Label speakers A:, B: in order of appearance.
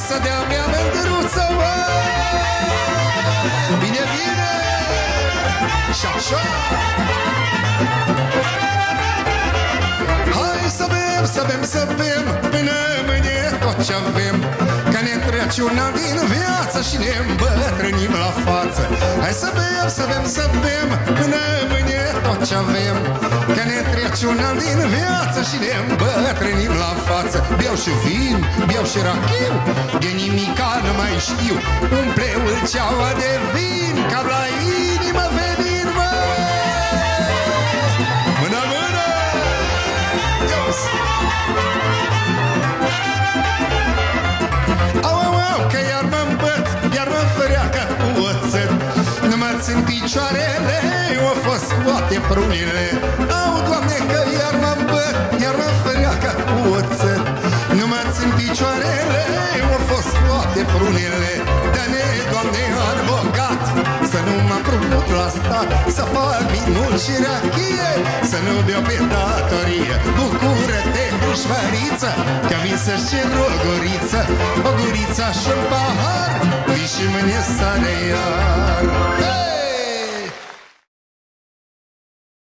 A: să dea mea mândruță, mă. Bine, bine. Și așa. Hai să bem, să bem, să bem până mâine tot ce avem, că ne trece un an din viață și ne îmbătrânim la față. Hai să bem, să bem, să bem până mâine tot ce avem, că ne trece un an din viață și ne îmbătrânim la față. Beau și vin, beau și rachiu, de nimica nu mai știu. Umple ulceaua de vin, ca la inimă venin, mă. Mână, mână! Ios! Au, că iar mă-mi băt, iar mă-mi făreacă cu oțet. Nu mă țin picioarele, au fost scoate prunile. Au, Doamne, că iar mă-mi băt, iar mă-mi făreacă cu oțet. Nu mă țin picioarele, au fost scoate prunile. Dă-ne, Doamne, an bogat, să nu mă împrumut la stat, să fac vinul și rachie, să nu beau pe datorie. Bucură-te, dușmăriță, că vin să-și cer o guriță, o guriță și un pahar, vii și mâine sare iar.